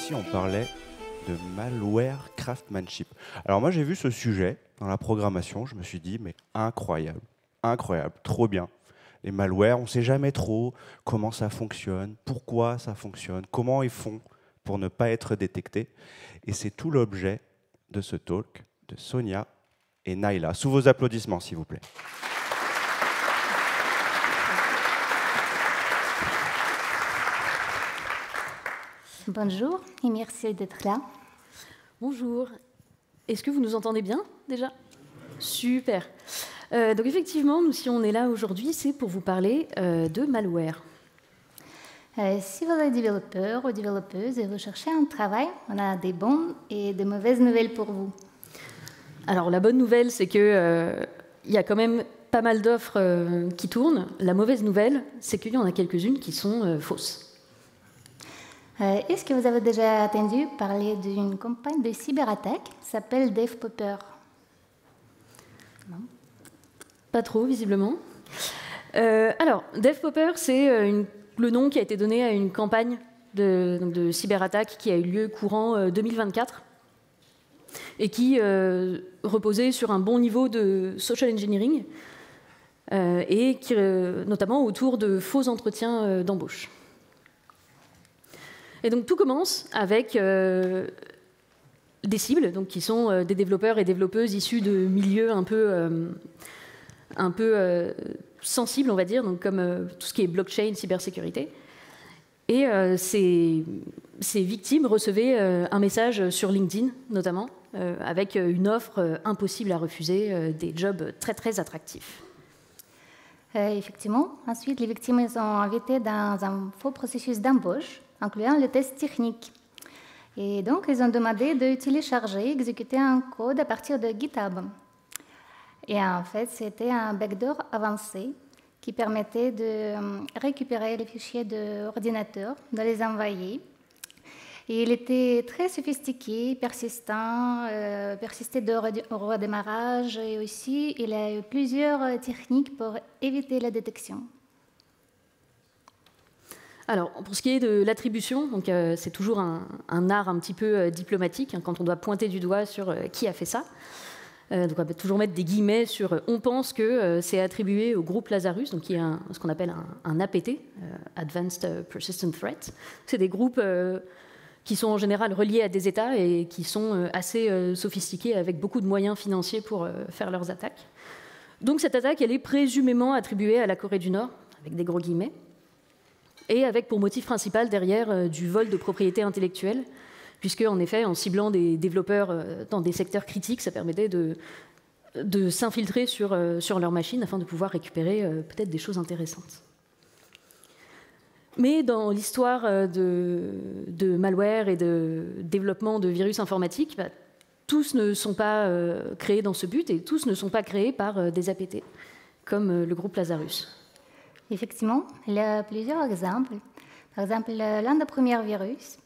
si on parlait de malware craftsmanship? Alors moi j'ai vu ce sujet dans la programmation, je me suis dit mais incroyable, incroyable, trop bien. Les malwares, on ne sait jamais trop comment ça fonctionne, pourquoi ça fonctionne, comment ils font pour ne pas être détectés. Et c'est tout l'objet de ce talk de Sonia et Naila. Sous vos applaudissements s'il vous plaît. Bonjour et merci d'être là. Bonjour. Est-ce que vous nous entendez bien déjà? Super. Donc effectivement, nous, si on est là aujourd'hui, c'est pour vous parler de malware. Si vous êtes développeur ou développeuse et vous cherchez un travail, on a des bonnes et des mauvaises nouvelles pour vous. Alors la bonne nouvelle, c'est que y a quand même pas mal d'offres qui tournent. La mauvaise nouvelle, c'est qu'il y en a quelques-unes qui sont fausses. Est-ce que vous avez déjà entendu parler d'une campagne de cyberattaque qui s'appelle DevPopper? Non. Pas trop, visiblement. Alors, DevPopper, c'est le nom qui a été donné à une campagne de cyberattaque qui a eu lieu courant 2024 et qui reposait sur un bon niveau de social engineering et qui, notamment autour de faux entretiens d'embauche. Et donc tout commence avec des cibles, donc qui sont des développeurs et développeuses issus de milieux un peu sensibles, on va dire, donc comme tout ce qui est blockchain, cybersécurité. Et ces victimes recevaient un message sur LinkedIn, notamment, avec une offre impossible à refuser, des jobs très très attractifs. Effectivement. Ensuite, les victimes sont invitées dans un faux processus d'embauche, incluant le test technique. Et donc, ils ont demandé de télécharger et exécuter un code à partir de GitHub. Et en fait, c'était un backdoor avancé qui permettait de récupérer les fichiers de l'ordinateur, de les envoyer. Et il était très sophistiqué, persistant, persistait au redémarrage et aussi il a eu plusieurs techniques pour éviter la détection. Alors, pour ce qui est de l'attribution, c'est toujours un art un petit peu diplomatique, hein, quand on doit pointer du doigt sur qui a fait ça. Donc on va toujours mettre des guillemets sur « on pense que c'est attribué au groupe Lazarus », donc qui est ce qu'on appelle un APT, Advanced Persistent Threat. C'est des groupes qui sont en général reliés à des États et qui sont assez sophistiqués avec beaucoup de moyens financiers pour faire leurs attaques. Donc cette attaque, elle est présumément attribuée à la Corée du Nord, avec des gros guillemets, et avec pour motif principal derrière du vol de propriété intellectuelle, puisque en effet, en ciblant des développeurs dans des secteurs critiques, ça permettait de s'infiltrer sur leur machine afin de pouvoir récupérer peut-être des choses intéressantes. Mais dans l'histoire de malware et de développement de virus informatiques, tous ne sont pas créés dans ce but et tous ne sont pas créés par des APT, comme le groupe Lazarus. Effectivement, il y a plusieurs exemples. Par exemple, l'un des premiers virus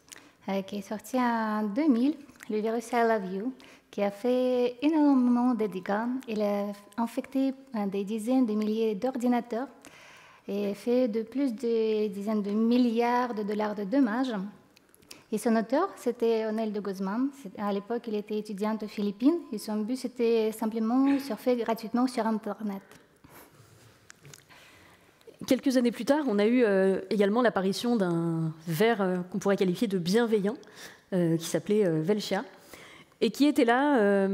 qui est sorti en 2000, le virus I Love You, qui a fait énormément de dégâts. Il a infecté des dizaines de milliers d'ordinateurs et fait de plus de dizaines de milliards de dollars de dommages. Et son auteur, c'était Onel de Guzman. À l'époque, il était étudiant aux Philippines et son but, c'était simplement surfer gratuitement sur Internet. Quelques années plus tard, on a eu également l'apparition d'un ver qu'on pourrait qualifier de bienveillant, qui s'appelait Velcia, et qui était là,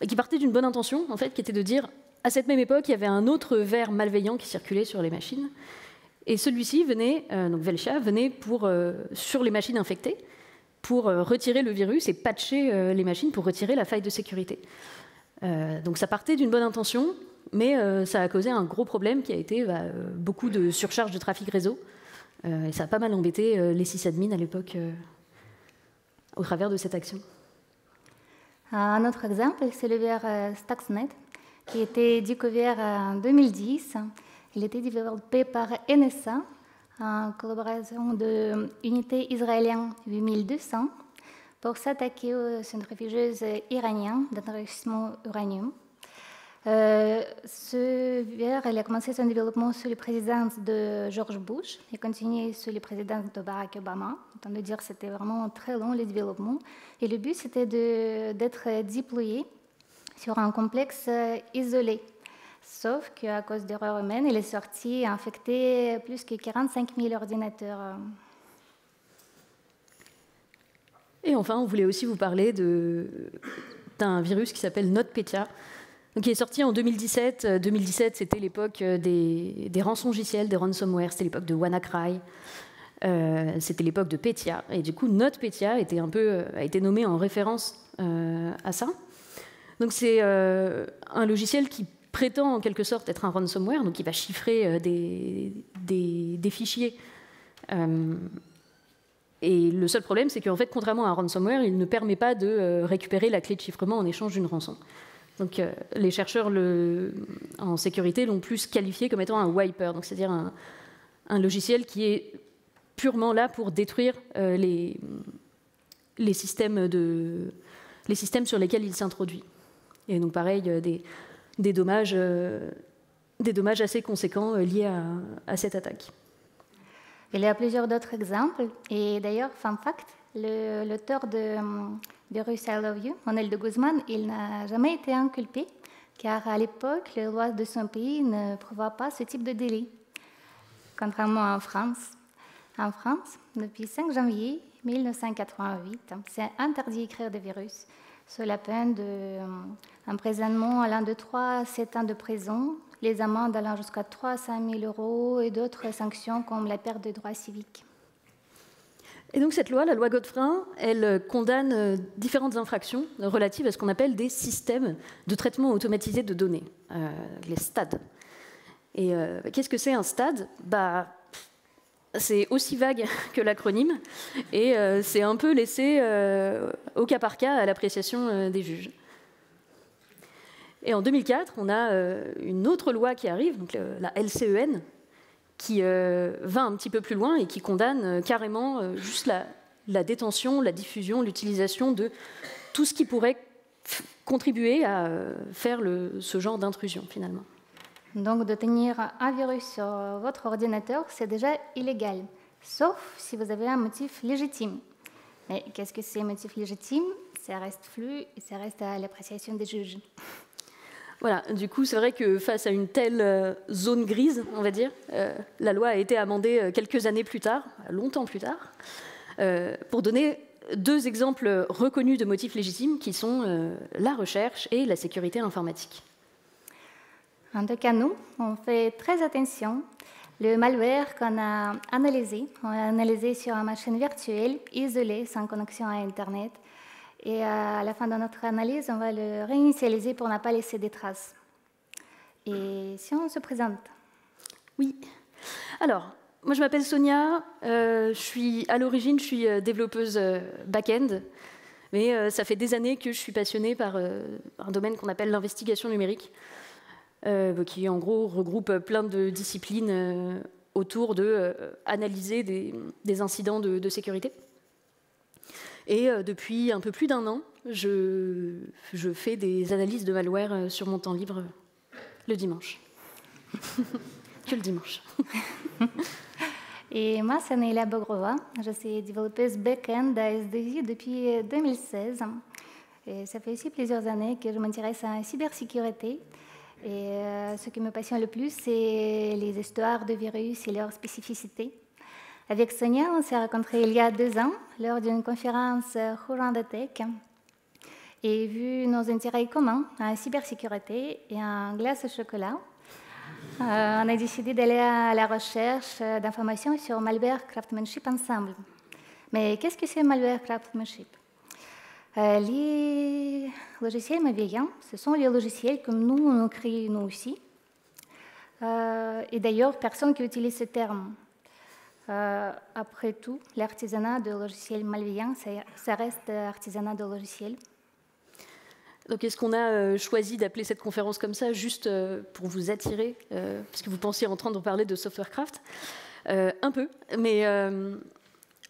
et qui partait d'une bonne intention, en fait, qui était de dire, à cette même époque, il y avait un autre ver malveillant qui circulait sur les machines, et celui-ci venait, donc Velcia, venait sur les machines infectées, pour retirer le virus et patcher les machines pour retirer la faille de sécurité. Donc ça partait d'une bonne intention, mais ça a causé un gros problème qui a été beaucoup de surcharge de trafic réseau. Et ça a pas mal embêté les sysadmins à l'époque au travers de cette action. Un autre exemple, c'est le ver Stuxnet, qui a été découvert en 2010. Il a été développé par NSA en collaboration de l'unité israélienne 8200 pour s'attaquer aux centrifugeuses iraniennes d'enrichissement uranium. Ce VR, il a commencé son développement sous la présidence de George Bush et continué sous la présidence de Barack Obama. Autant de dire que c'était vraiment très long le développement. Et le but, c'était d'être déployé sur un complexe isolé. Sauf qu'à cause d'erreurs humaines, il est sorti et a infecté plus que 45 000 ordinateurs. Et enfin, on voulait aussi vous parler d'un virus qui s'appelle NotPetya, donc, qui est sorti en 2017. 2017, c'était l'époque des rançongiciels, des ransomware, c'était l'époque de WannaCry, c'était l'époque de Petya. Et du coup, NotPetya a été nommé en référence à ça. Donc c'est un logiciel qui prétend en quelque sorte être un ransomware, donc qui va chiffrer des fichiers. Et le seul problème, c'est qu'en fait, contrairement à un ransomware, il ne permet pas de récupérer la clé de chiffrement en échange d'une rançon. Donc les chercheurs en sécurité l'ont plus qualifié comme étant un wiper, donc c'est-à-dire un logiciel qui est purement là pour détruire les systèmes sur lesquels il s'introduit. Et donc pareil, des dommages assez conséquents liés à cette attaque. Il y a plusieurs d'autres exemples. Et d'ailleurs, fun fact, l'auteur de virus I Love You, Manuel de Guzman, il n'a jamais été inculpé, car à l'époque, les lois de son pays ne prévoient pas ce type de délit. Contrairement en France. En France, depuis 5 janvier 1988, c'est interdit d'écrire des virus, sous la peine d'emprisonnement allant de 3 à 7 ans de prison, les amendes allant jusqu'à 300 000 € et d'autres sanctions comme la perte de droits civiques. Et donc cette loi, la loi Godefrein, elle condamne différentes infractions relatives à ce qu'on appelle des systèmes de traitement automatisé de données, les STAD. Et qu'est-ce que c'est un STAD ? C'est aussi vague que l'acronyme et c'est un peu laissé au cas par cas à l'appréciation des juges. Et en 2004, on a une autre loi qui arrive, donc la LCEN, qui va un petit peu plus loin et qui condamne carrément juste la détention, la diffusion, l'utilisation de tout ce qui pourrait contribuer à faire ce genre d'intrusion, finalement. Donc, de tenir un virus sur votre ordinateur, c'est déjà illégal, sauf si vous avez un motif légitime. Mais qu'est-ce que c'est un motif légitime ? Ça reste flou et ça reste à l'appréciation des juges. Voilà, du coup, c'est vrai que face à une telle zone grise, on va dire, la loi a été amendée quelques années plus tard, longtemps plus tard, pour donner 2 exemples reconnus de motifs légitimes qui sont la recherche et la sécurité informatique. En tout cas, nous, on fait très attention. Le malware qu'on a analysé, on l'a analysé sur une machine virtuelle, isolée, sans connexion à Internet. Et à la fin de notre analyse, on va le réinitialiser pour ne pas laisser des traces. Et si on se présente ? Oui. Alors, moi je m'appelle Sonia, à l'origine je suis développeuse back-end, mais ça fait des années que je suis passionnée par un domaine qu'on appelle l'investigation numérique, qui en gros regroupe plein de disciplines autour de analyser des incidents de sécurité. Et depuis un peu plus d'1 an, je fais des analyses de malware sur mon temps libre le dimanche. Que le dimanche. Et moi, c'est Neila Bogrova. Je suis développeuse back-end à SDI depuis 2016. Et ça fait aussi plusieurs années que je m'intéresse à la cybersécurité. Et ce qui me passionne le plus, c'est les histoires de virus et leurs spécificités. Avec Sonia, on s'est rencontrés il y a 2 ans lors d'une conférence Who Run the Tech. Et vu nos intérêts communs en cybersécurité et en glace au chocolat, on a décidé d'aller à la recherche d'informations sur malware craftsmanship ensemble. Mais qu'est-ce que c'est malware craftsmanship ? Les logiciels malveillants, ce sont les logiciels comme nous, on crée nous aussi. Et d'ailleurs, personne qui utilise ce terme. Après tout, l'artisanat de logiciels malveillants, ça reste artisanat de logiciels. Donc est-ce qu'on a choisi d'appeler cette conférence comme ça juste pour vous attirer, parce que vous pensiez entendre parler de Softwarecraft ? Un peu, mais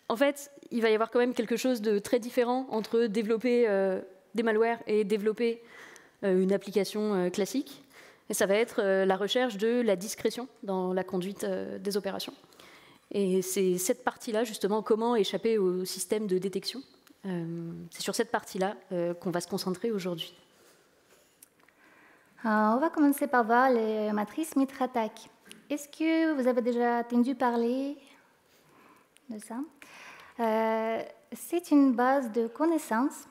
en fait, il va y avoir quand même quelque chose de très différent entre développer des malwares et développer une application classique. Et ça va être la recherche de la discrétion dans la conduite des opérations. Et c'est cette partie-là, justement, comment échapper au système de détection. C'est sur cette partie-là qu'on va se concentrer aujourd'hui. On va commencer par voir les matrices Mitra-Attack. Est-ce que vous avez déjà entendu parler de ça? C'est une base de connaissances.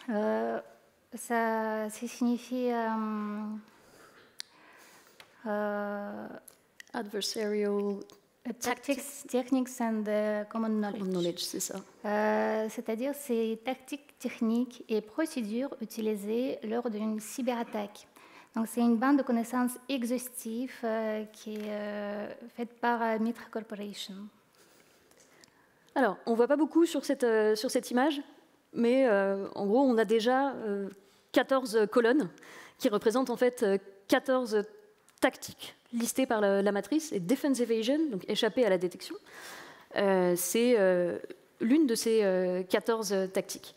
Ça signifie Adversarial Tactics, Techniques and Common Knowledge. Common knowledge, c'est ça. C'est-à-dire ces tactiques, techniques et procédures utilisées lors d'une cyberattaque. Donc c'est une bande de connaissances exhaustive qui est faite par Mitra Corporation. Alors, on ne voit pas beaucoup sur cette image, mais en gros, on a déjà 14 colonnes qui représentent en fait 14 tactiques listées par la matrice. Et Defense Evasion, donc échapper à la détection, c'est l'une de ces 14 tactiques.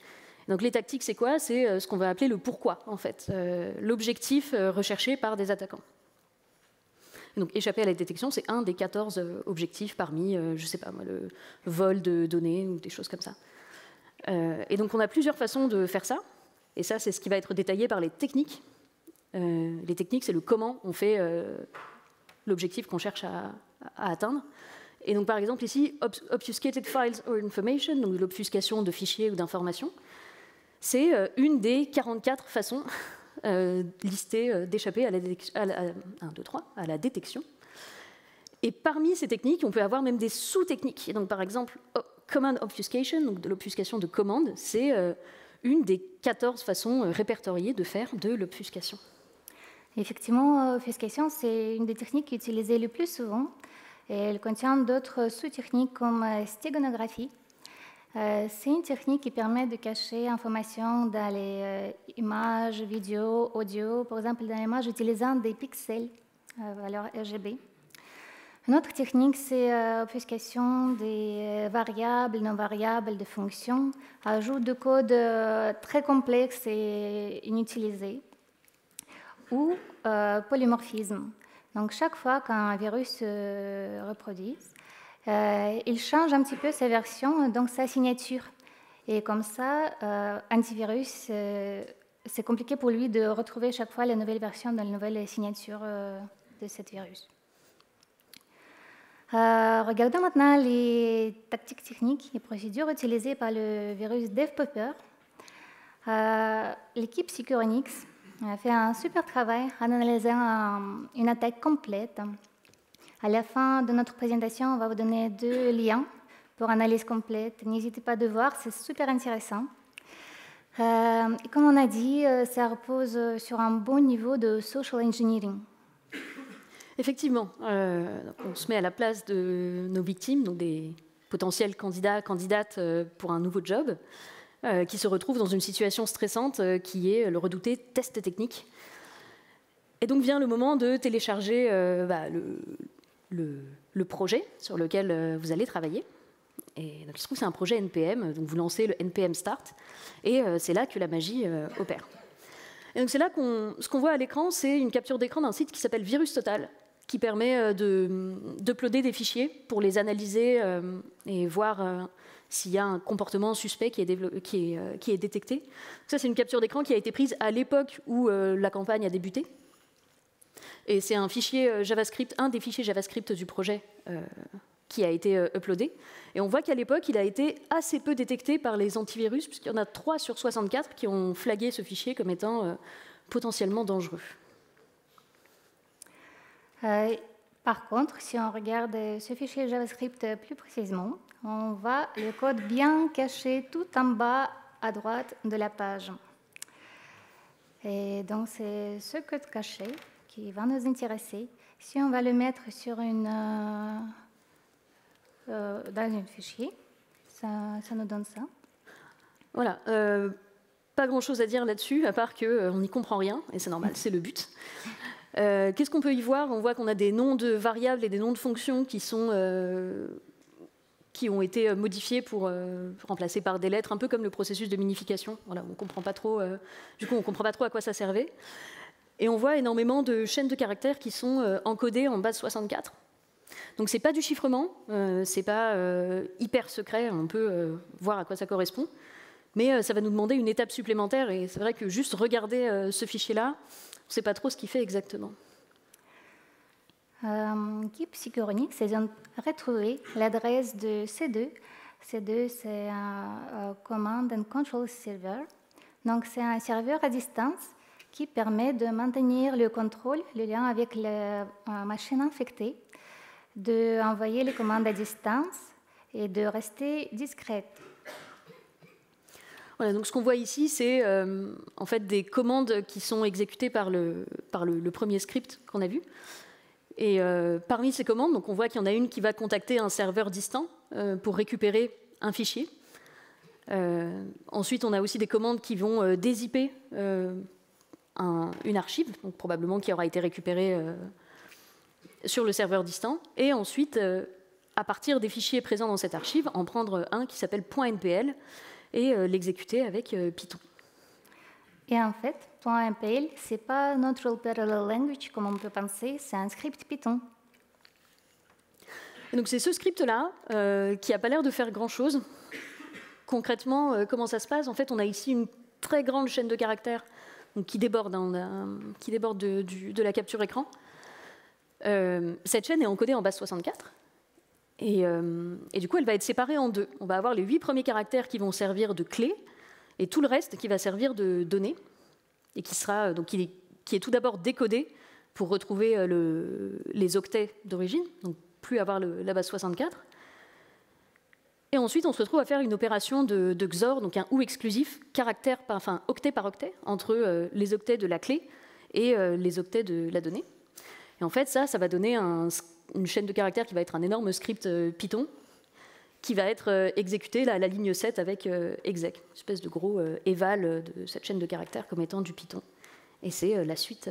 Donc les tactiques, c'est quoi? C'est ce qu'on va appeler le pourquoi, en fait, l'objectif recherché par des attaquants. Donc, échapper à la détection, c'est un des 14 objectifs parmi, je ne sais pas moi, le vol de données ou des choses comme ça. Et donc, on a plusieurs façons de faire ça. Et ça, c'est ce qui va être détaillé par les techniques. Les techniques, c'est le comment on fait l'objectif qu'on cherche à atteindre. Et donc, par exemple, ici, obfuscated files or information, donc l'obfuscation de fichiers ou d'informations, c'est une des 44 façons listées d'échapper à la détection. Et parmi ces techniques, on peut avoir même des sous-techniques. Donc, par exemple, command obfuscation, donc de l'obfuscation de commande, c'est une des 14 façons répertoriées de faire de l'obfuscation. Effectivement, l'obfuscation, c'est une des techniques utilisées le plus souvent. Et elle contient d'autres sous-techniques comme stégonographie. C'est une technique qui permet de cacher l'information dans les images, vidéos, audio, par exemple dans l'image utilisant des pixels valeur RGB. Une autre technique, c'est l'obfuscation des variables, non variables, des fonctions, ajout de code très complexe et inutilisé, ou polymorphisme. Donc chaque fois qu'un virus se reproduit, il change un petit peu sa version, donc sa signature. Et comme ça, antivirus, c'est compliqué pour lui de retrouver chaque fois la nouvelle version dans la nouvelle signature de ce virus. Regardons maintenant les tactiques techniques et procédures utilisées par le virus DevPopper. L'équipe Securonix a fait un super travail en analysant une attaque complète. À la fin de notre présentation, on va vous donner 2 liens pour analyse complète. N'hésitez pas à voir, c'est super intéressant. Et comme on a dit, ça repose sur un bon niveau de social engineering. Effectivement, on se met à la place de nos victimes, donc des potentiels candidats, candidates pour un nouveau job, qui se retrouvent dans une situation stressante qui est le redouté test technique. Et donc vient le moment de télécharger le projet sur lequel vous allez travailler. Et donc, il se trouve que c'est un projet NPM, donc vous lancez le NPM Start, et c'est là que la magie opère. Et donc c'est là ce qu'on voit à l'écran, c'est une capture d'écran d'un site qui s'appelle VirusTotal, qui permet d'uploader des fichiers pour les analyser et voir s'il y a un comportement suspect qui est détecté. Ça, c'est une capture d'écran qui a été prise à l'époque où la campagne a débuté. Et c'est un fichier JavaScript, un des fichiers JavaScript du projet qui a été uploadé. Et on voit qu'à l'époque, il a été assez peu détecté par les antivirus, puisqu'il y en a 3 sur 64 qui ont flagué ce fichier comme étant potentiellement dangereux. Par contre, si on regarde ce fichier JavaScript plus précisément, on voit le code bien caché tout en bas à droite de la page. Et donc, c'est ce code caché qui va nous intéresser. Si on va le mettre sur dans un fichier, ça nous donne ça. Voilà. Pas grand-chose à dire là-dessus, à part qu'on n'y comprend rien, et c'est normal, c'est le but. Qu'est-ce qu'on peut y voir? On voit qu'on a des noms de variables et des noms de fonctions qui ont été modifiés pour remplacer par des lettres, un peu comme le processus de minification. Voilà, on comprend pas trop. Du coup, on ne comprend pas trop à quoi ça servait. Et on voit énormément de chaînes de caractères qui sont encodées en base 64. Donc ce n'est pas du chiffrement, ce n'est pas hyper secret, on peut voir à quoi ça correspond. Mais ça va nous demander une étape supplémentaire. Et c'est vrai que juste regarder ce fichier-là, on ne sait pas trop ce qu'il fait exactement. Keep Security, ils ont retrouvé l'adresse de C2. C2, c'est un Command and Control Server. Donc, c'est un serveur à distance qui permet de maintenir le contrôle, le lien avec la machine infectée, d'envoyer les commandes à distance et de rester discrète. Voilà, donc ce qu'on voit ici, c'est en fait des commandes qui sont exécutées par le premier script qu'on a vu. Et parmi ces commandes, donc on voit qu'il y en a une qui va contacter un serveur distant pour récupérer un fichier. Ensuite, on a aussi des commandes qui vont dézipper une archive, donc probablement qui aura été récupérée sur le serveur distant. Et ensuite, à partir des fichiers présents dans cette archive, en prendre un qui s'appelle .npl et l'exécuter avec Python. Et en fait, .npl, ce n'est pas Natural Parallel Language comme on peut penser, c'est un script Python. Et donc c'est ce script-là qui n'a pas l'air de faire grand-chose. Concrètement, comment ça se passe? En fait, on a ici une très grande chaîne de caractères donc, qui déborde, de la capture écran. Cette chaîne est encodée en base 64. Et du coup, elle va être séparée en deux. On va avoir les 8 premiers caractères qui vont servir de clé et tout le reste qui va servir de données et qui est tout d'abord décodé pour retrouver les octets d'origine, donc plus avoir la base 64. Et ensuite, on se retrouve à faire une opération de XOR, donc un OU exclusif, octet par octet, entre les octets de la clé et les octets de la donnée. Et en fait, ça va donner une chaîne de caractères qui va être un énorme script Python qui va être exécuté à la ligne 7 avec exec, une espèce de gros eval de cette chaîne de caractères comme étant du Python. Et c'est la suite.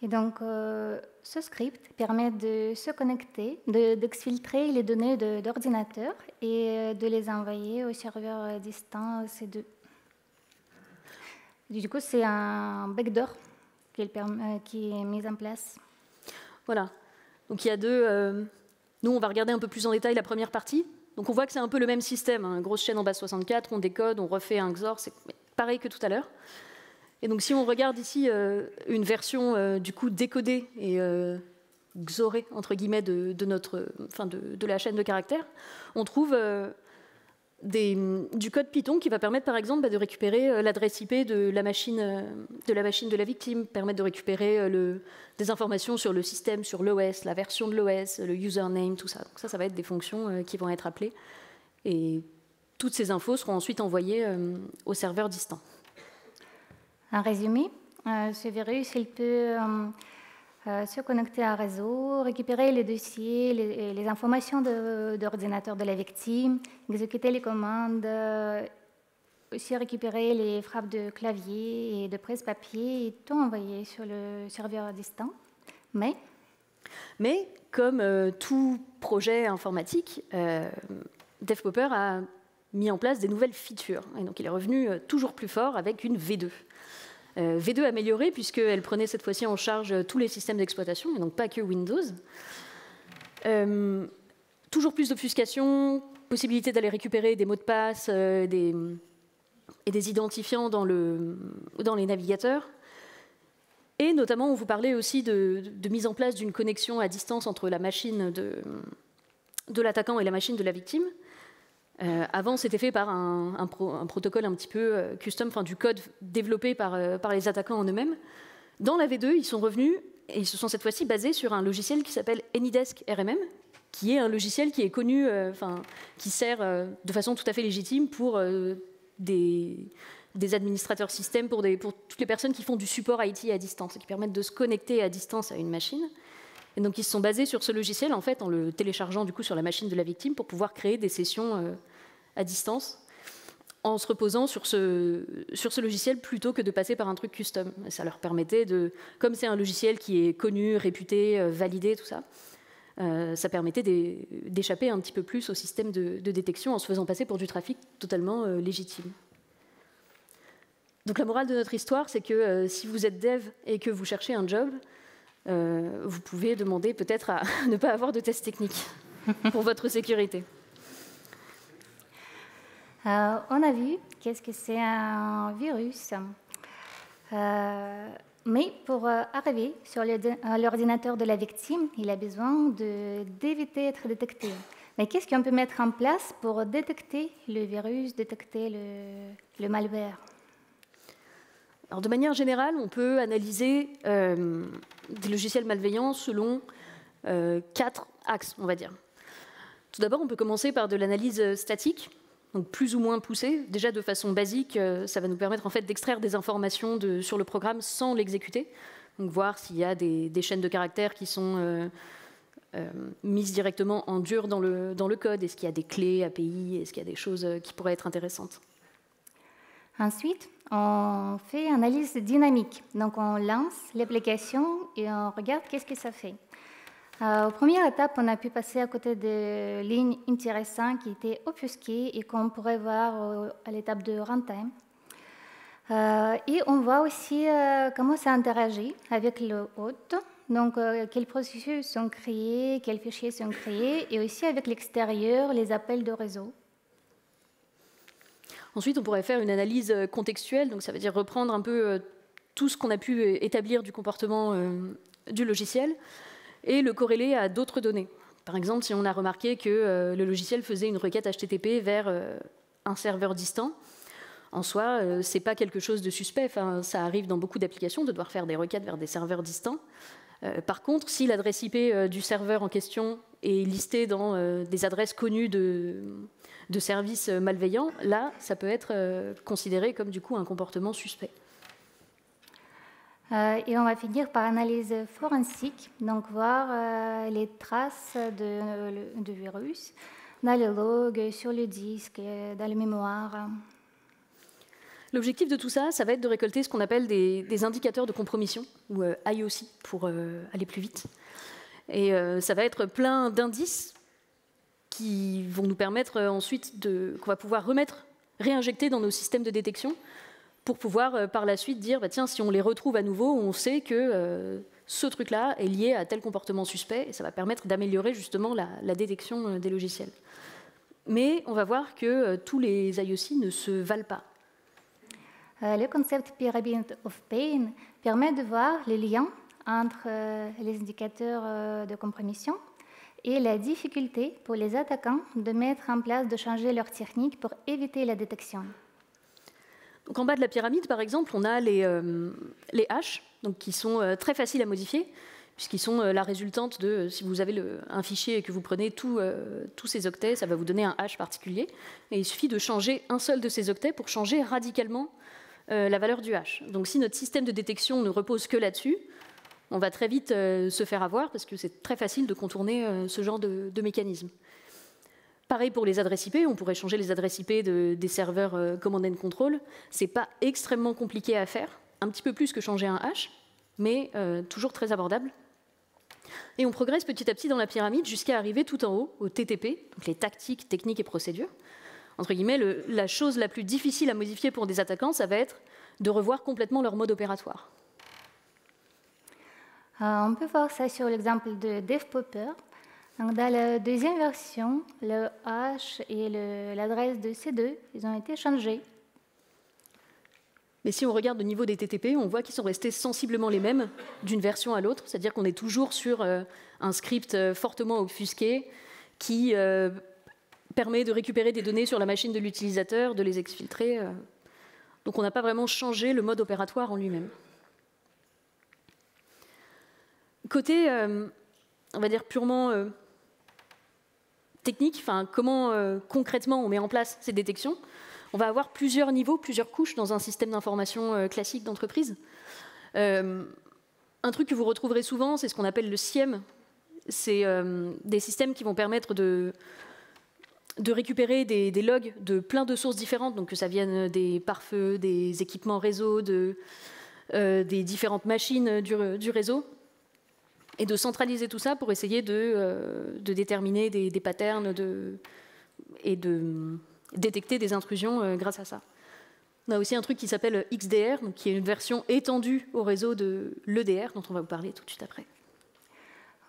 Et donc, ce script permet de se connecter, d'exfiltrer les données d'ordinateur et de les envoyer au serveur distant C2. Du coup, c'est un backdoor qui est mis en place. Voilà. Donc, il y a deux... Nous, on va regarder un peu plus en détail la première partie. Donc, on voit que c'est un peu le même système. Une grosse chaîne en base 64, on décode, on refait un XOR. C'est pareil que tout à l'heure. Et donc, si on regarde ici une version du coup décodée et XORée entre guillemets de la chaîne de caractères, on trouve du code Python qui va permettre, par exemple, de récupérer l'adresse IP de la machine de la victime, permettre de récupérer des informations sur le système, sur l'OS, la version de l'OS, le username, tout ça. Donc ça va être des fonctions qui vont être appelées. Et toutes ces infos seront ensuite envoyées au serveur distant. En résumé, ce virus, il peut se connecter à un réseau, récupérer les dossiers, les informations d'ordinateur de la victime, exécuter les commandes, aussi récupérer les frappes de clavier et de presse-papier et tout envoyer sur le serveur distant. Mais comme tout projet informatique, DevPopper a mis en place des nouvelles features. Et donc il est revenu toujours plus fort avec une V2. V2 améliorée puisqu'elle prenait cette fois-ci en charge tous les systèmes d'exploitation, et donc pas que Windows. Toujours plus d'obfuscation, possibilité d'aller récupérer des mots de passe et des identifiants dans les navigateurs. Et notamment, on vous parlait aussi de mise en place d'une connexion à distance entre la machine de l'attaquant et la machine de la victime. Avant, c'était fait par un protocole un petit peu custom, du code développé par les attaquants en eux-mêmes. Dans la V2, ils sont revenus et ils se sont cette fois-ci basés sur un logiciel qui s'appelle AnyDesk RMM, qui est un logiciel qui est connu, qui sert de façon tout à fait légitime pour des administrateurs système, pour toutes les personnes qui font du support IT à distance, et qui permettent de se connecter à distance à une machine. Et donc, ils se sont basés sur ce logiciel, en fait, en le téléchargeant du coup sur la machine de la victime pour pouvoir créer des sessions à distance, en se reposant sur ce logiciel plutôt que de passer par un truc custom. Et ça leur permettait comme c'est un logiciel qui est connu, réputé, validé, tout ça, ça permettait d'échapper un petit peu plus au système de détection en se faisant passer pour du trafic totalement légitime. Donc la morale de notre histoire, c'est que si vous êtes dev et que vous cherchez un job, vous pouvez demander peut-être à ne pas avoir de test technique pour votre sécurité. On a vu qu'est-ce que c'est un virus. Mais pour arriver sur l'ordinateur de la victime, il a besoin d'éviter d'être détecté. Mais qu'est-ce qu'on peut mettre en place pour détecter le virus, détecter le malware? Alors, de manière générale, on peut analyser des logiciels malveillants selon 4 axes, on va dire. Tout d'abord, on peut commencer par de l'analyse statique, donc plus ou moins poussée. Déjà, de façon basique, ça va nous permettre en fait, d'extraire des informations sur le programme sans l'exécuter. Donc, voir s'il y a des chaînes de caractères qui sont mises directement en dur dans le code. Est-ce qu'il y a des clés API? Est-ce qu'il y a des choses qui pourraient être intéressantes? Ensuite, on fait analyse dynamique. Donc, on lance l'application et on regarde qu'est-ce que ça fait. Aux premières étapes, on a pu passer à côté de lignes intéressantes qui étaient obfusquées et qu'on pourrait voir à l'étape de runtime. Et on voit aussi comment ça interagit avec le hôte, donc quels processus sont créés, quels fichiers sont créés, et aussi avec l'extérieur, les appels de réseau. Ensuite, on pourrait faire une analyse contextuelle, donc ça veut dire reprendre un peu tout ce qu'on a pu établir du comportement du logiciel et le corréler à d'autres données. Par exemple, si on a remarqué que le logiciel faisait une requête HTTP vers un serveur distant, en soi, ce n'est pas quelque chose de suspect. Enfin, ça arrive dans beaucoup d'applications de devoir faire des requêtes vers des serveurs distants. Par contre, si l'adresse IP du serveur en question est listée dans des adresses connues de services malveillants, là, ça peut être considéré comme du coup un comportement suspect. Et on va finir par analyse forensique, donc voir les traces de virus dans les logs, sur le disque, dans la mémoire. L'objectif de tout ça, ça va être de récolter ce qu'on appelle des indicateurs de compromission, ou IOC pour aller plus vite. Et ça va être plein d'indices qui vont nous permettre ensuite qu'on va pouvoir réinjecter dans nos systèmes de détection pour pouvoir par la suite dire, bah, tiens, si on les retrouve à nouveau, on sait que ce truc-là est lié à tel comportement suspect, et ça va permettre d'améliorer justement la détection des logiciels. Mais on va voir que tous les IOC ne se valent pas. Le concept Pyramid of Pain permet de voir les liens entre les indicateurs de compromission et la difficulté pour les attaquants de mettre en place, de changer leur technique pour éviter la détection. Donc en bas de la pyramide, par exemple, on a les hashes, donc qui sont très faciles à modifier, puisqu'ils sont la résultante de, si vous avez un fichier et que vous prenez tous ces octets, ça va vous donner un hash particulier, et il suffit de changer un seul de ces octets pour changer radicalement la valeur du hash. Donc si notre système de détection ne repose que là-dessus, on va très vite se faire avoir, parce que c'est très facile de contourner ce genre de mécanisme. Pareil pour les adresses IP, on pourrait changer les adresses IP des serveurs Command and Control. Ce n'est pas extrêmement compliqué à faire, un petit peu plus que changer un hash, mais toujours très abordable. Et on progresse petit à petit dans la pyramide jusqu'à arriver tout en haut, au TTP, donc les tactiques, techniques et procédures. Entre guillemets, la chose la plus difficile à modifier pour des attaquants, ça va être de revoir complètement leur mode opératoire. On peut voir ça sur l'exemple de DevPopper. Donc, dans la deuxième version, le hash et l'adresse de ces deux, ils ont été changés. Mais si on regarde au niveau des TTP, on voit qu'ils sont restés sensiblement les mêmes d'une version à l'autre, c'est-à-dire qu'on est toujours sur un script fortement obfusqué qui permet de récupérer des données sur la machine de l'utilisateur, de les exfiltrer. Donc on n'a pas vraiment changé le mode opératoire en lui-même. Côté, on va dire purement technique, enfin comment concrètement on met en place ces détections, on va avoir plusieurs niveaux, plusieurs couches dans un système d'information classique d'entreprise. Un truc que vous retrouverez souvent, c'est ce qu'on appelle le SIEM. C'est des systèmes qui vont permettre de récupérer des logs de plein de sources différentes, donc que ça vienne des pare-feux, des équipements réseau, des différentes machines du réseau, et de centraliser tout ça pour essayer de déterminer des patterns et de détecter des intrusions grâce à ça. On a aussi un truc qui s'appelle XDR, donc qui est une version étendue au réseau de l'EDR, dont on va vous parler tout de suite après.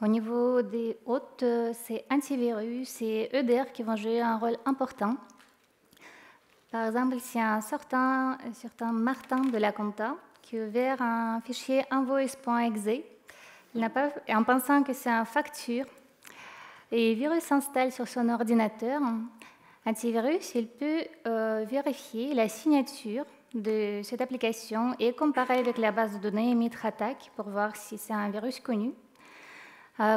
Au niveau des hôtes, c'est antivirus et EDR qui vont jouer un rôle important. Par exemple, si un certain Martin de la compta qui a ouvert un fichier invoice.exe, en pensant que c'est une facture, et le virus s'installe sur son ordinateur, antivirus, il peut vérifier la signature de cette application et comparer avec la base de données MitraTac pour voir si c'est un virus connu.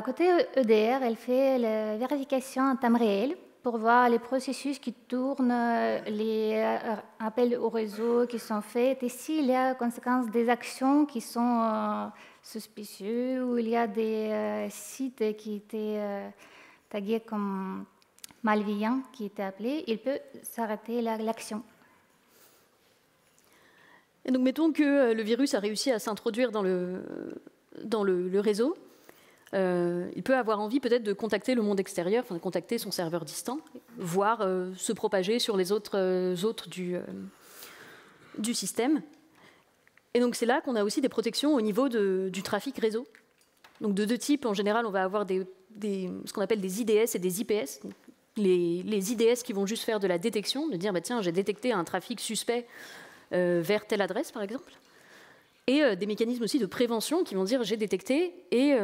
Côté EDR, elle fait la vérification en temps réel pour voir les processus qui tournent, les appels au réseau qui sont faits, et s'il y a conséquence des actions qui sont suspicieuses, ou il y a des sites qui étaient tagués comme malveillants, qui étaient appelés, il peut s'arrêter l'action. Et donc, mettons que le virus a réussi à s'introduire dans le réseau. Il peut avoir envie peut-être de contacter le monde extérieur, enfin de contacter son serveur distant, voire se propager sur les autres du système. Et donc c'est là qu'on a aussi des protections au niveau du trafic réseau. Donc de deux types, en général, on va avoir ce qu'on appelle des IDS et des IPS. Donc, les IDS qui vont juste faire de la détection, de dire bah, tiens, j'ai détecté un trafic suspect vers telle adresse, par exemple. Et des mécanismes aussi de prévention qui vont dire j'ai détecté et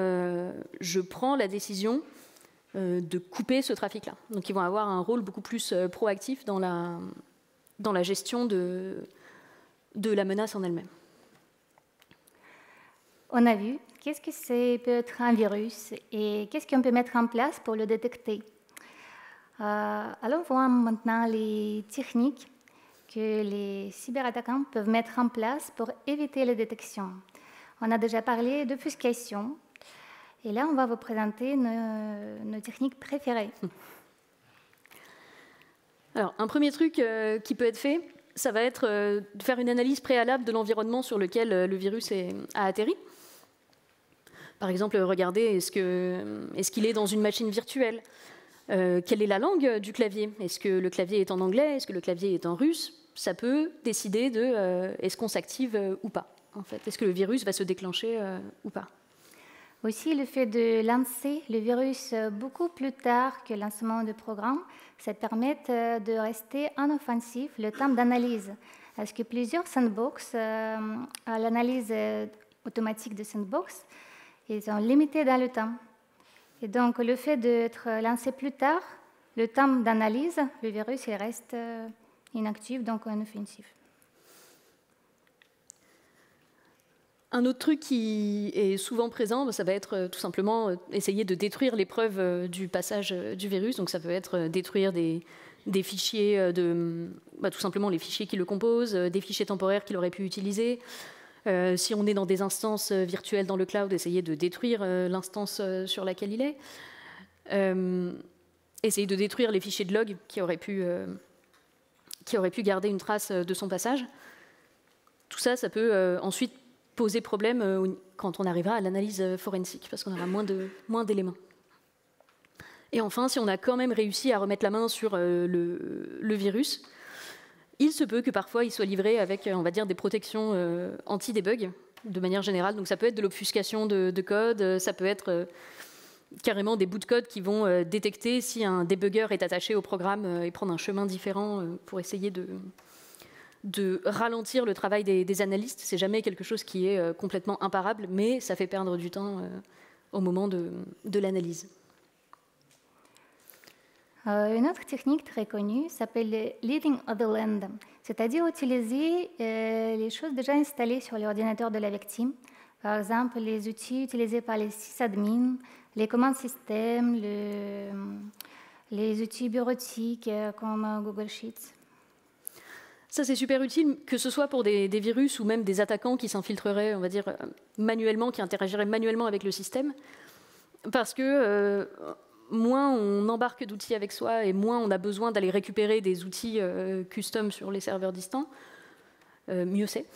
je prends la décision de couper ce trafic-là. Donc ils vont avoir un rôle beaucoup plus proactif dans la gestion de la menace en elle-même. On a vu qu'est-ce que peut être un virus et qu'est-ce qu'on peut mettre en place pour le détecter. Allons voir maintenant les techniques que les cyberattaquants peuvent mettre en place pour éviter la détection. On a déjà parlé d'obfuscation, et là, on va vous présenter nos techniques préférées. Alors, un premier truc qui peut être fait, ça va être de faire une analyse préalable de l'environnement sur lequel le virus a atterri. Par exemple, regarder est-ce qu'il est dans une machine virtuelle. Quelle est la langue du clavier? Est-ce que le clavier est en anglais? Est-ce que le clavier est en russe? Ça peut décider de est-ce qu'on s'active ou pas, en fait. Est-ce que le virus va se déclencher ou pas? Aussi, le fait de lancer le virus beaucoup plus tard que le lancement du programme, ça permet de rester en offensif le temps d'analyse. Parce que plusieurs sandbox, à l'analyse automatique de sandbox, ils sont limités dans le temps. Et donc, le fait d'être lancé plus tard, le temps d'analyse, le virus il reste inactif, donc en offensif. Un autre truc qui est souvent présent, ça va être tout simplement essayer de détruire les preuves du passage du virus. Donc ça peut être détruire des fichiers, tout simplement les fichiers qui le composent, des fichiers temporaires qu'il aurait pu utiliser. Si on est dans des instances virtuelles dans le cloud, essayer de détruire l'instance sur laquelle il est. Essayer de détruire les fichiers de log qui auraient pu garder une trace de son passage. Tout ça, ça peut ensuite poser problème quand on arrivera à l'analyse forensique, parce qu'on aura moins d'éléments. Et enfin, si on a quand même réussi à remettre la main sur le virus, il se peut que parfois il soit livré avec, on va dire, des protections anti-debug, de manière générale. Donc ça peut être de l'obfuscation de code, ça peut être carrément des bouts de code qui vont détecter si un débugger est attaché au programme et prendre un chemin différent pour essayer de ralentir le travail des analystes. C'est jamais quelque chose qui est complètement imparable, mais ça fait perdre du temps au moment de l'analyse. Une autre technique très connue s'appelle Leaving Otherland, c'est-à-dire utiliser les choses déjà installées sur l'ordinateur de la victime. Par exemple, les outils utilisés par les sysadmins, les commandes système, les outils bureautiques comme Google Sheets. Ça, c'est super utile, que ce soit pour des virus ou même des attaquants qui s'infiltreraient, on va dire, manuellement, qui interagiraient manuellement avec le système. Parce que moins on embarque d'outils avec soi et moins on a besoin d'aller récupérer des outils custom sur les serveurs distants, mieux c'est.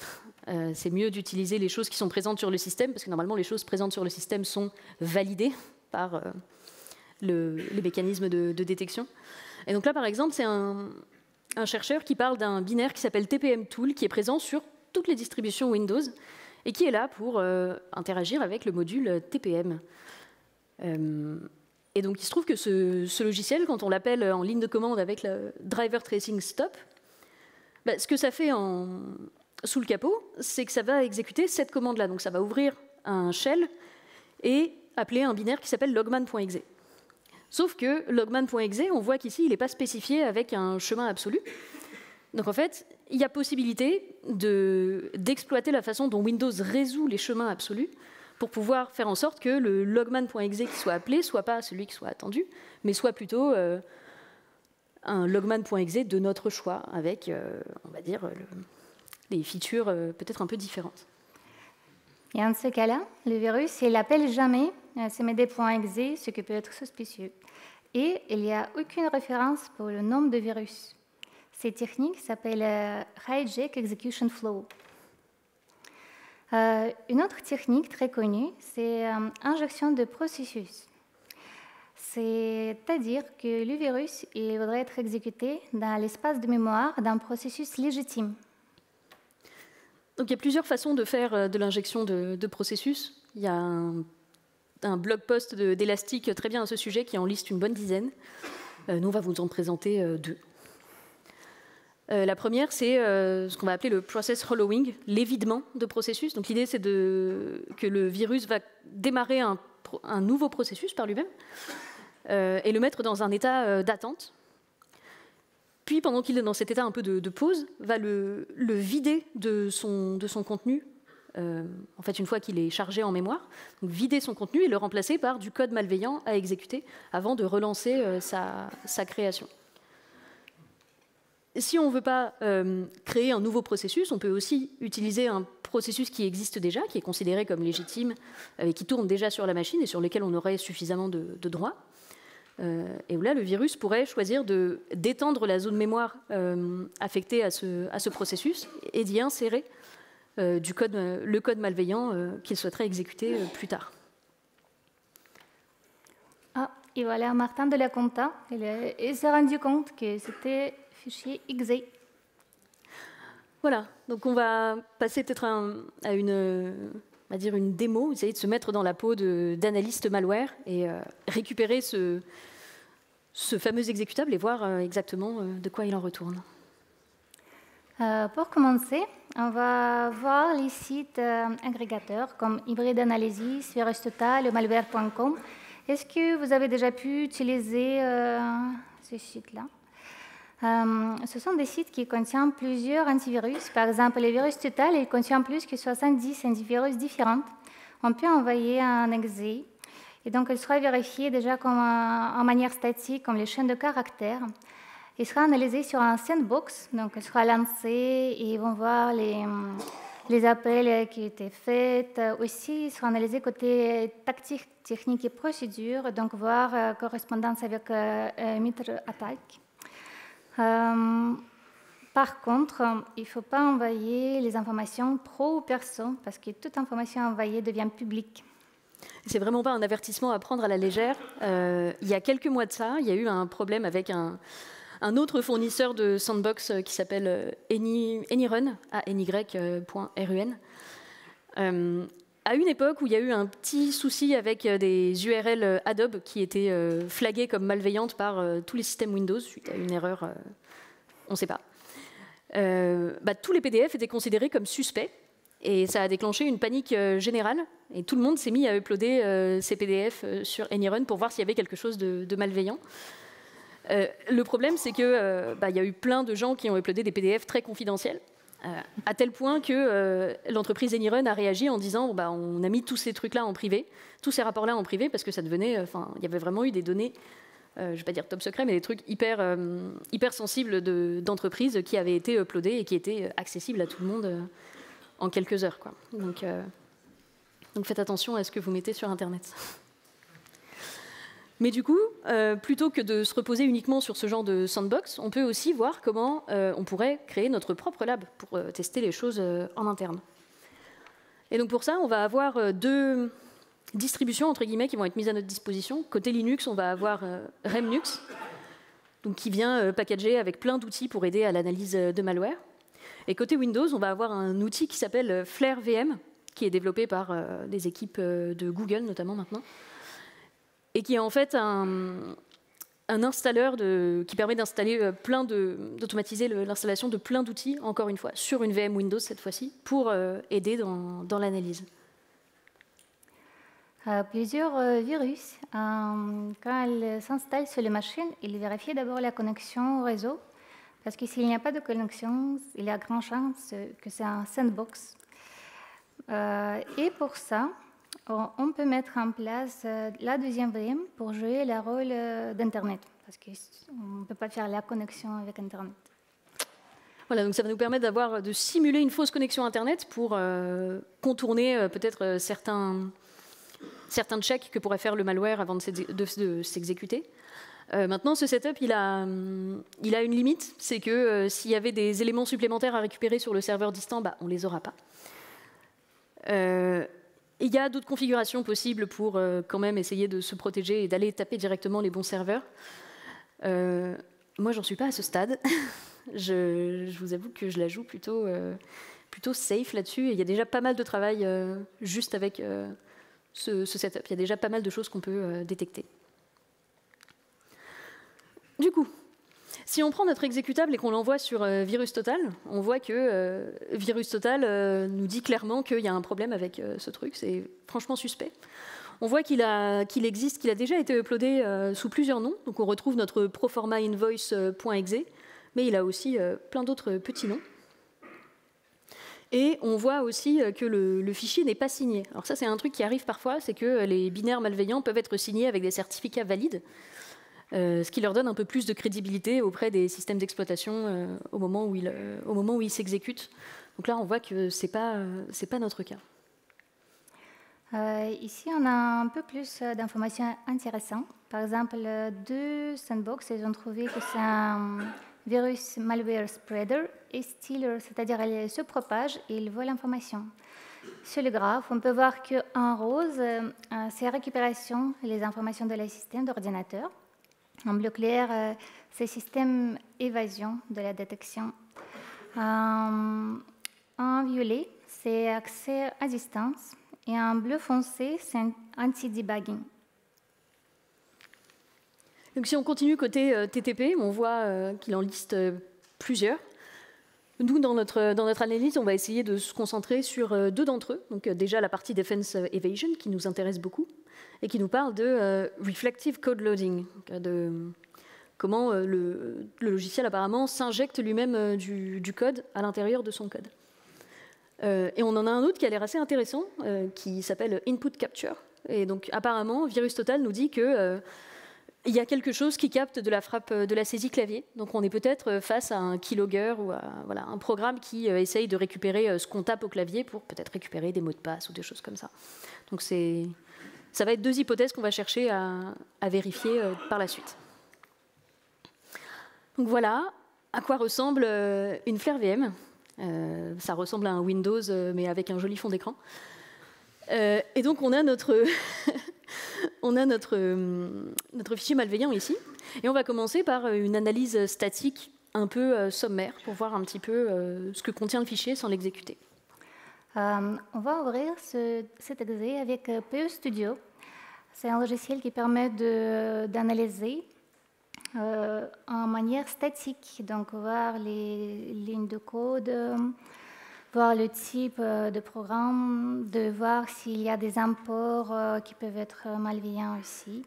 C'est mieux d'utiliser les choses qui sont présentes sur le système, parce que normalement, les choses présentes sur le système sont validées par les mécanismes de détection. Et donc là, par exemple, un chercheur qui parle d'un binaire qui s'appelle TPM-Tool, qui est présent sur toutes les distributions Windows, et qui est là pour interagir avec le module TPM. Et donc, il se trouve que ce logiciel, quand on l'appelle en ligne de commande avec le driver tracing stop, ce que ça fait sous le capot, c'est que ça va exécuter cette commande-là. Donc, ça va ouvrir un shell et appeler un binaire qui s'appelle logman.exe. Sauf que logman.exe, on voit qu'ici, il n'est pas spécifié avec un chemin absolu. Donc, en fait, il y a possibilité d'exploiter la façon dont Windows résout les chemins absolus pour pouvoir faire en sorte que le logman.exe qui soit appelé ne soit pas celui qui soit attendu, mais soit plutôt un logman.exe de notre choix, avec, on va dire, les features peut-être un peu différentes. Et en ce cas-là, le virus, il n'appelle jamais cmd.exe, ce qui peut être suspicieux. Et il n'y a aucune référence pour le nom de virus. Cette technique s'appelle Hijack Execution Flow. Une autre technique très connue, c'est injection de processus. C'est-à-dire que le virus il voudrait être exécuté dans l'espace de mémoire d'un processus légitime. Donc il y a plusieurs façons de faire de l'injection de processus. Il y a un blog post d'Elastic très bien à ce sujet qui en liste une bonne dizaine. Nous, on va vous en présenter deux. La première, c'est ce qu'on va appeler le process hollowing, l'évidement de processus. Donc l'idée, c'est que le virus va démarrer un nouveau processus par lui-même et le mettre dans un état d'attente. Puis, pendant qu'il est dans cet état un peu de pause, va le vider de son contenu, en fait, une fois qu'il est chargé en mémoire, donc vider son contenu et le remplacer par du code malveillant à exécuter avant de relancer sa création. Si on ne veut pas créer un nouveau processus, on peut aussi utiliser un processus qui existe déjà, qui est considéré comme légitime, et qui tourne déjà sur la machine et sur lequel on aurait suffisamment de droits. Et où là, le virus pourrait choisir d'étendre la zone mémoire affectée à ce processus et d'y insérer le code malveillant qu'il souhaiterait exécuter plus tard. Ah, et voilà, Martin de la Compta, il s'est rendu compte que c'était fichier exe. Voilà, donc on va passer peut-être à une démo, essayer de se mettre dans la peau d'analyste malware et récupérer ce fameux exécutable et voir exactement de quoi il en retourne. Pour commencer, on va voir les sites agrégateurs comme Hybrid Analysis, VirusTotal, malware.com. Est-ce que vous avez déjà pu utiliser ce site-là? Ce sont des sites qui contiennent plusieurs antivirus. Par exemple, le VirusTotal, il contient plus que 70 antivirus différents. On peut envoyer un exe, et donc il sera vérifié déjà en manière statique, comme les chaînes de caractères. Il sera analysé sur un sandbox, donc il sera lancé et ils vont voir les appels qui étaient faits. Aussi, il sera analysé côté tactique, technique et procédure, donc voir correspondance avec MitraAttack. Par contre, il ne faut pas envoyer les informations pro ou perso, parce que toute information envoyée devient publique. C'est vraiment pas un avertissement à prendre à la légère. Il y a quelques mois de ça, il y a eu un problème avec un autre fournisseur de sandbox qui s'appelle AnyRun, any.run. À une époque où il y a eu un petit souci avec des URL Adobe qui étaient flaguées comme malveillantes par tous les systèmes Windows suite à une erreur, on ne sait pas. Tous les PDF étaient considérés comme suspects et ça a déclenché une panique générale et tout le monde s'est mis à uploader ces PDF sur AnyRun pour voir s'il y avait quelque chose de malveillant. Le problème, c'est qu'il y a eu plein de gens qui ont uploadé des PDF très confidentiels. À tel point que l'entreprise AnyRun a réagi en disant on a mis tous ces trucs-là en privé, tous ces rapports-là en privé, parce que ça devenait. Il y avait vraiment eu des données, je ne vais pas dire top secret, mais des trucs hyper sensibles d'entreprises qui avaient été uploadés et qui étaient accessibles à tout le monde en quelques heures, quoi. Donc faites attention à ce que vous mettez sur Internet. Mais du coup, plutôt que de se reposer uniquement sur ce genre de sandbox, on peut aussi voir comment on pourrait créer notre propre lab pour tester les choses en interne. Et donc pour ça, on va avoir deux distributions entre guillemets qui vont être mises à notre disposition. Côté Linux, on va avoir Remnux. donc qui vient packager avec plein d'outils pour aider à l'analyse de malware. Et côté Windows, on va avoir un outil qui s'appelle Flare VM, qui est développé par des équipes de Google notamment maintenant, et qui est en fait un installeur qui permet d'installer d'automatiser l'installation de plein d'outils, encore une fois, sur une VM Windows cette fois-ci, pour aider dans l'analyse. Plusieurs virus, quand ils s'installent sur les machines, ils vérifient d'abord la connexion au réseau, parce que s'il n'y a pas de connexion, il y a grande chance que c'est un sandbox. Et pour ça, on peut mettre en place la deuxième VM pour jouer le rôle d'Internet, parce qu'on ne peut pas faire la connexion avec Internet. Voilà, donc ça va nous permettre de simuler une fausse connexion Internet pour contourner peut-être certains checks que pourrait faire le malware avant de s'exécuter. Maintenant, ce setup, il a une limite, c'est que s'il y avait des éléments supplémentaires à récupérer sur le serveur distant, on ne les aura pas. Il y a d'autres configurations possibles pour quand même essayer de se protéger et d'aller taper directement les bons serveurs. Moi, j'en suis pas à ce stade. Je vous avoue que je la joue plutôt safe là-dessus. Et il y a déjà pas mal de travail juste avec ce setup. Il y a déjà pas mal de choses qu'on peut détecter. Du coup, si on prend notre exécutable et qu'on l'envoie sur VirusTotal, on voit que VirusTotal nous dit clairement qu'il y a un problème avec ce truc. C'est franchement suspect. On voit qu'il a déjà été uploadé sous plusieurs noms. Donc on retrouve notre proforma invoice.exe, mais il a aussi plein d'autres petits noms. Et on voit aussi que le fichier n'est pas signé. Alors ça, c'est un truc qui arrive parfois, c'est que les binaires malveillants peuvent être signés avec des certificats valides, ce qui leur donne un peu plus de crédibilité auprès des systèmes d'exploitation au moment où ils s'exécutent. Donc là, on voit que c'est pas notre cas. Ici, on a un peu plus d'informations intéressantes. Par exemple, deux sandbox, ils ont trouvé que c'est un virus malware spreader et stealer, c'est-à-dire il se propage et il vole l'information. Sur le graphe, on peut voir qu'en rose, c'est récupération des informations de le système d'ordinateur. En bleu clair, c'est système évasion de la détection. En violet, c'est accès à distance. Et en bleu foncé, c'est anti-debugging. Donc si on continue côté TTP, on voit qu'il en liste plusieurs. Nous, dans notre analyse, on va essayer de se concentrer sur deux d'entre eux. Donc déjà la partie Defense Evasion, qui nous intéresse beaucoup, et qui nous parle de Reflective Code Loading, de comment le logiciel apparemment s'injecte lui-même du code à l'intérieur de son code. Et on en a un autre qui a l'air assez intéressant, qui s'appelle Input Capture. Et donc apparemment, VirusTotal nous dit que il y a quelque chose qui capte de la frappe de la saisie clavier. Donc on est peut-être face à un keylogger ou à un programme qui essaye de récupérer ce qu'on tape au clavier pour peut-être récupérer des mots de passe ou des choses comme ça. Donc ça va être deux hypothèses qu'on va chercher à vérifier par la suite. Donc voilà à quoi ressemble une Flare VM. Ça ressemble à un Windows, mais avec un joli fond d'écran. Et donc on a notre fichier malveillant ici. Et on va commencer par une analyse statique un peu sommaire pour voir un petit peu ce que contient le fichier sans l'exécuter. On va ouvrir cet exé avec PE Studio. C'est un logiciel qui permet d'analyser en manière statique, donc voir les lignes de code, voir le type de programme, de voir s'il y a des imports qui peuvent être malveillants aussi.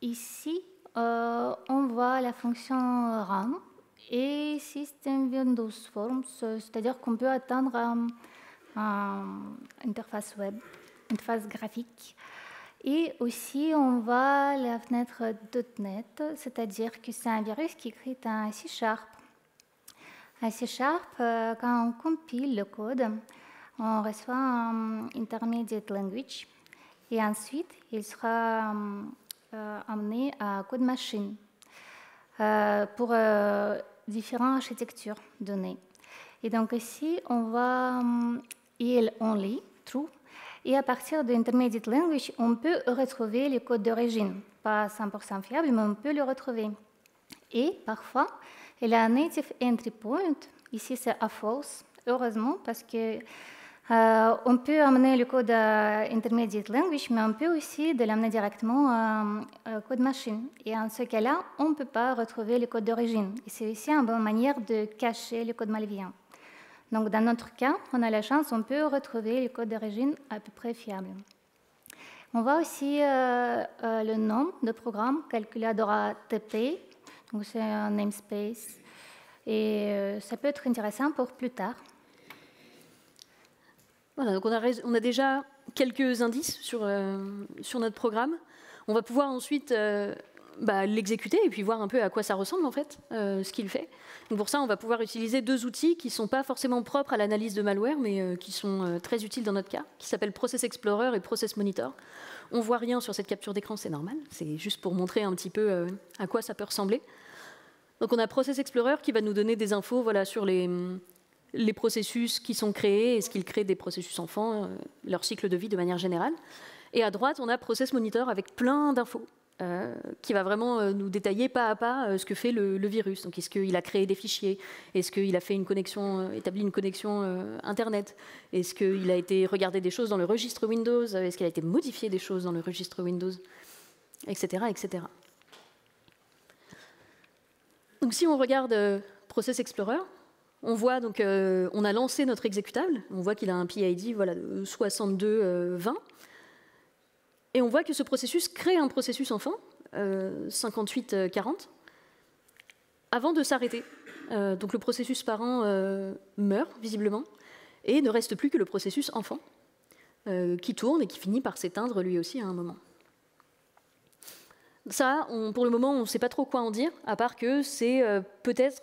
Ici, on voit la fonction RAM et System Windows Forms, c'est-à-dire qu'on peut atteindre une interface web, une interface graphique. Et aussi, on voit la fenêtre .NET, c'est-à-dire que c'est un virus qui est écrit en C#. En C#, quand on compile le code, on reçoit un intermediate language et ensuite, il sera amené à code machine pour différentes architectures données. Et donc ici, on voit EL only, true, Et à partir de Intermediate Language, on peut retrouver le code d'origine. Pas 100% fiable, mais on peut le retrouver. Et parfois, il y a un native entry point. Ici, c'est à false, heureusement, parce que on peut amener le code à Intermediate Language, mais on peut aussi l'amener directement à code machine. Et en ce cas-là, on ne peut pas retrouver le code d'origine. Et c'est aussi une bonne manière de cacher le code malveillant. Donc, dans notre cas, on a la chance, on peut retrouver le code d'origine à peu près fiable. On voit aussi le nom de programme, calculadora TP. Donc, c'est un namespace. Et ça peut être intéressant pour plus tard. Voilà, donc on a déjà quelques indices sur notre programme. On va pouvoir ensuite l'exécuter et puis voir un peu à quoi ça ressemble en fait, ce qu'il fait. Donc pour ça, on va pouvoir utiliser deux outils qui ne sont pas forcément propres à l'analyse de malware, mais qui sont très utiles dans notre cas, qui s'appellent Process Explorer et Process Monitor. On ne voit rien sur cette capture d'écran, c'est normal. C'est juste pour montrer un petit peu à quoi ça peut ressembler. Donc on a Process Explorer qui va nous donner des infos sur les processus qui sont créés, est-ce qu'ils créent des processus enfants, leur cycle de vie de manière générale. Et à droite, on a Process Monitor avec plein d'infos qui va vraiment nous détailler pas à pas ce que fait le virus. Donc, est-ce qu'il a créé des fichiers? Est-ce qu'il a fait établi une connexion Internet? Est-ce qu'il a été regarder des choses dans le registre Windows? Est-ce qu'il a été modifié des choses dans le registre Windows? Etc. etc. Donc, si on regarde Process Explorer, on voit donc, on a lancé notre exécutable. On voit qu'il a un PID de 6220. Et on voit que ce processus crée un processus enfant, 5840, avant de s'arrêter. Donc le processus parent meurt, visiblement, et ne reste plus que le processus enfant, qui tourne et qui finit par s'éteindre lui aussi à un moment. Ça, pour le moment, on ne sait pas trop quoi en dire, à part que c'est peut-être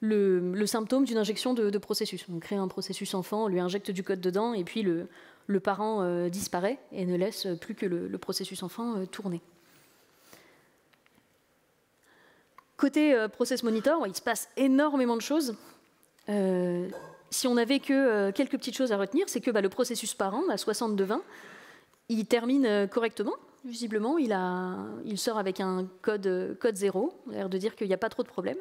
le symptôme d'une injection de processus. On crée un processus enfant, on lui injecte du code dedans, et puis le parent disparaît et ne laisse plus que le processus enfant tourner. Côté Process Monitor, il se passe énormément de choses. Si on n'avait que quelques petites choses à retenir, c'est que le processus parent, à 6220, il termine correctement. Visiblement, il sort avec un code 0, il a l'air de dire qu'il n'y a pas trop de problème.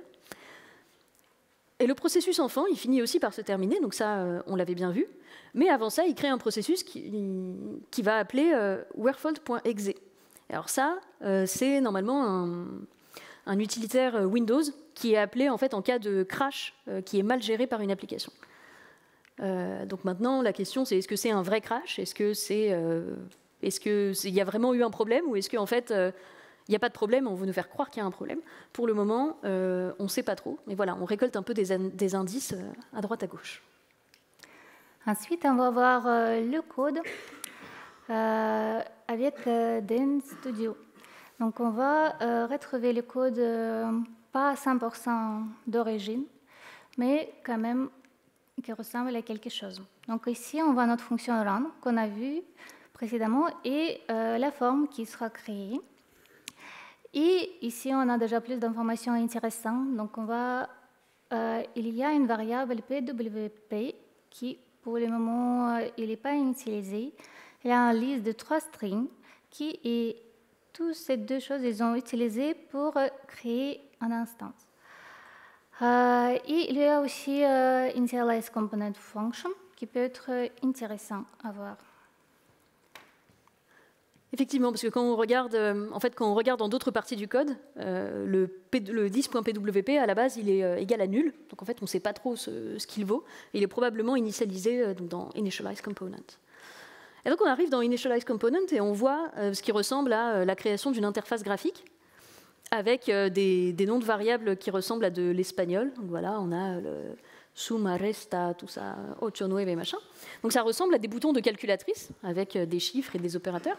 Et le processus enfant, il finit aussi par se terminer, donc ça, on l'avait bien vu. Mais avant ça, il crée un processus qui va appeler wherefault.exe. Alors ça, c'est normalement un utilitaire Windows qui est appelé en fait en cas de crash qui est mal géré par une application. Donc maintenant, la question, c'est est-ce que c'est un vrai crash? Est-ce qu'il y a vraiment eu un problème? Ou est-ce qu'en fait, il n'y a pas de problème, on veut nous faire croire qu'il y a un problème? Pour le moment, on ne sait pas trop. Mais voilà, on récolte un peu des indices à droite à gauche. Ensuite, on va voir le code avec DNStudio. Donc, on va retrouver le code pas à 100% d'origine, mais quand même qui ressemble à quelque chose. Donc, ici, on voit notre fonction run qu'on a vue précédemment et la forme qui sera créée. Et ici, on a déjà plus d'informations intéressantes. Donc, il y a une variable PWP qui, pour le moment, il n'est pas initialisée. Il y a une liste de 3 strings et toutes ces deux choses, ils ont utilisé pour créer une instance. Et il y a aussi Initialize Component Function qui peut être intéressant à voir. Effectivement, parce que quand on regarde dans d'autres parties du code, le 10.pwp, à la base, il est égal à nul. Donc en fait, on ne sait pas trop ce qu'il vaut. Il est probablement initialisé dans Initialize Component. Et donc on arrive dans Initialize Component et on voit ce qui ressemble à la création d'une interface graphique avec des noms de variables qui ressemblent à de l'espagnol. Donc voilà, on a le suma, resta, tout ça, 8, 9 et machin. Donc ça ressemble à des boutons de calculatrice avec des chiffres et des opérateurs.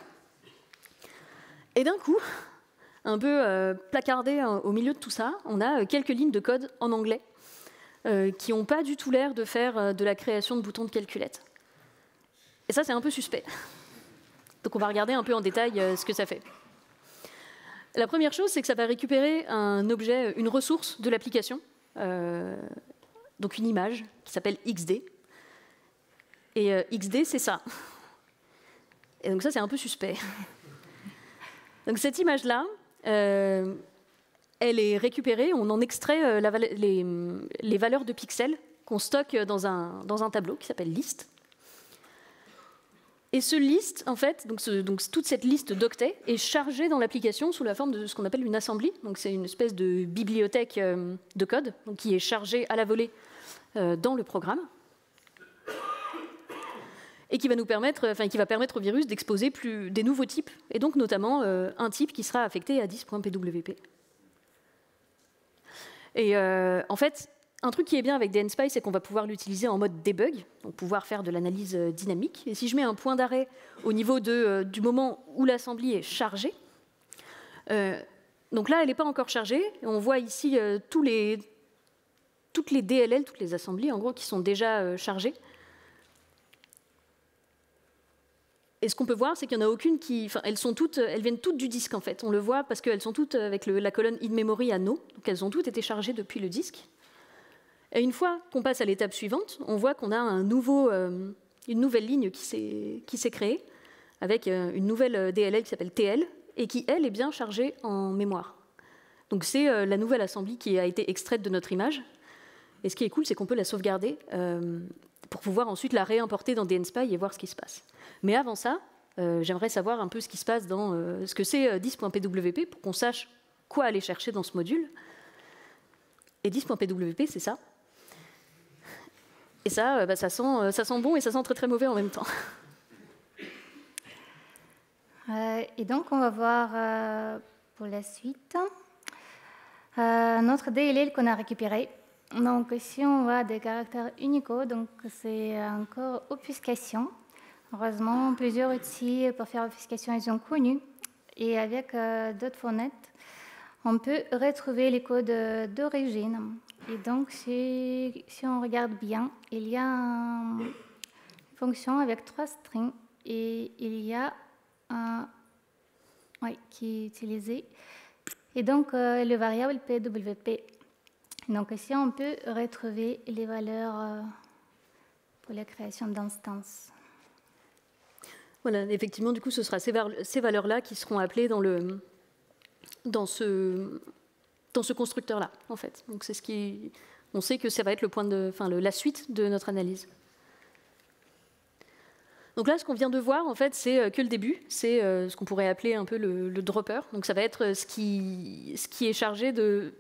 Et d'un coup, un peu placardé au milieu de tout ça, on a quelques lignes de code en anglais qui n'ont pas du tout l'air de faire de la création de boutons de calculette. Et ça, c'est un peu suspect. Donc on va regarder un peu en détail ce que ça fait. La première chose, c'est que ça va récupérer un objet, une ressource de l'application, donc une image qui s'appelle XD. Et XD, c'est ça. Et donc ça, c'est un peu suspect. Donc cette image-là, elle est récupérée, on en extrait les valeurs de pixels qu'on stocke dans un tableau qui s'appelle list. Et ce list, en fait, donc toute cette liste d'octets est chargée dans l'application sous la forme de ce qu'on appelle une assembly. Donc c'est une espèce de bibliothèque de code donc qui est chargée à la volée dans le programme et qui va permettre au virus d'exposer des nouveaux types et donc notamment un type qui sera affecté à 10.pwp. Et en fait, un truc qui est bien avec DNSPY, c'est qu'on va pouvoir l'utiliser en mode debug, donc pouvoir faire de l'analyse dynamique. Et si je mets un point d'arrêt au niveau du moment où l'assembly est chargée, donc là, elle n'est pas encore chargée. On voit ici toutes les DLL, toutes les assemblées, en gros, qui sont déjà chargées. Et ce qu'on peut voir, c'est qu'il n'y en a aucune qui... elles viennent toutes du disque, en fait. On le voit parce qu'elles sont toutes avec la colonne in-memory à no. Donc elles ont toutes été chargées depuis le disque. Et une fois qu'on passe à l'étape suivante, on voit qu'on a une nouvelle ligne qui s'est créée avec une nouvelle DLL qui s'appelle TL et qui, elle, est bien chargée en mémoire. Donc c'est la nouvelle assembly qui a été extraite de notre image. Et ce qui est cool, c'est qu'on peut la sauvegarder pour pouvoir ensuite la réimporter dans DNSPY et voir ce qui se passe. Mais avant ça, j'aimerais savoir un peu ce qui se passe dans ce que c'est 10.pwp pour qu'on sache quoi aller chercher dans ce module. Et 10.pwp, c'est ça. Et ça, ça sent bon et ça sent très très mauvais en même temps. Et donc, on va voir pour la suite notre DLL qu'on a récupéré. Donc, ici, on voit des caractères Unicode, donc c'est encore obfuscation. Heureusement, plusieurs outils pour faire obfuscation, ils sont connus. Et avec d'autres fenêtres, on peut retrouver les codes d'origine. Et donc, si on regarde bien, il y a une fonction avec 3 strings et il y a un qui est utilisé. Et donc, le variable PWP. Donc, ici, on peut retrouver les valeurs pour la création d'instances. Voilà, effectivement, du coup, ce sera ces valeurs-là qui seront appelées dans ce constructeur-là, en fait. Donc, c'est on sait que ça va être la suite de notre analyse. Donc là, ce qu'on vient de voir, en fait, c'est que le début. C'est ce qu'on pourrait appeler un peu le dropper. Donc ça va être ce qui est chargé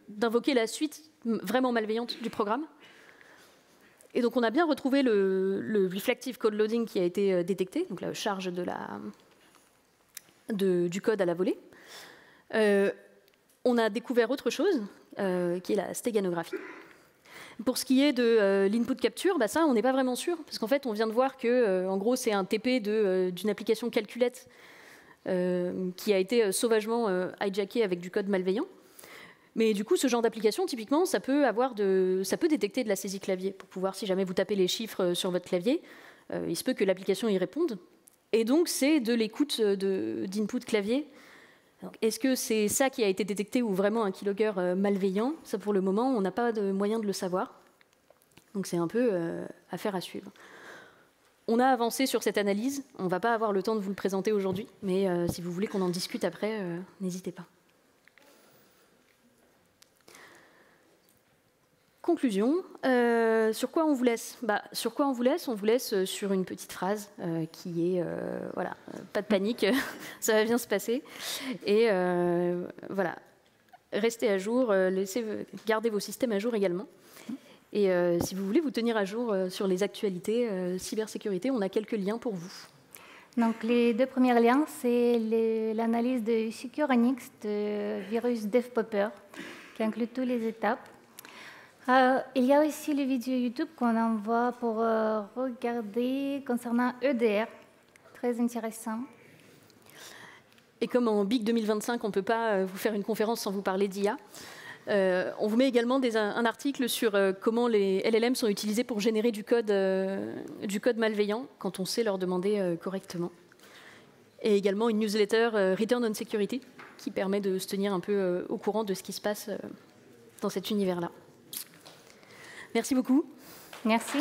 d'invoquer la suite vraiment malveillante du programme. Et donc on a bien retrouvé le reflective code loading qui a été détecté, donc la charge du code à la volée. On a découvert autre chose, qui est la stéganographie. Pour ce qui est de l'input capture, ça, on n'est pas vraiment sûr, parce qu'en fait, on vient de voir que, en gros, c'est un TP d'une application calculette qui a été sauvagement hijacké avec du code malveillant. Mais du coup, ce genre d'application, typiquement, ça peut détecter de la saisie clavier. Pour pouvoir, si jamais vous tapez les chiffres sur votre clavier, il se peut que l'application y réponde. Et donc, c'est de l'écoute d'input clavier. Est-ce que c'est ça qui a été détecté ou vraiment un keylogger malveillant? Ça, pour le moment, on n'a pas de moyen de le savoir. Donc, c'est un peu affaire à suivre. On a avancé sur cette analyse. On ne va pas avoir le temps de vous le présenter aujourd'hui, mais si vous voulez qu'on en discute après, n'hésitez pas. Conclusion, sur quoi on vous laisse? Sur quoi on vous laisse? On vous laisse sur une petite phrase qui est voilà, pas de panique, ça va bien se passer. Et voilà, restez à jour, gardez vos systèmes à jour également. Et si vous voulez vous tenir à jour sur les actualités cybersécurité, on a quelques liens pour vous. Donc les 2 premiers liens, c'est l'analyse de SecureNX de virus DevPopper, qui inclut toutes les étapes. Il y a aussi les vidéos YouTube qu'on envoie pour regarder concernant EDR, très intéressant. Et comme en Big 2025, on ne peut pas vous faire une conférence sans vous parler d'IA, on vous met également un article sur comment les LLM sont utilisés pour générer du code malveillant quand on sait leur demander correctement. Et également une newsletter Return on Security qui permet de se tenir un peu au courant de ce qui se passe dans cet univers-là. Merci beaucoup. Merci.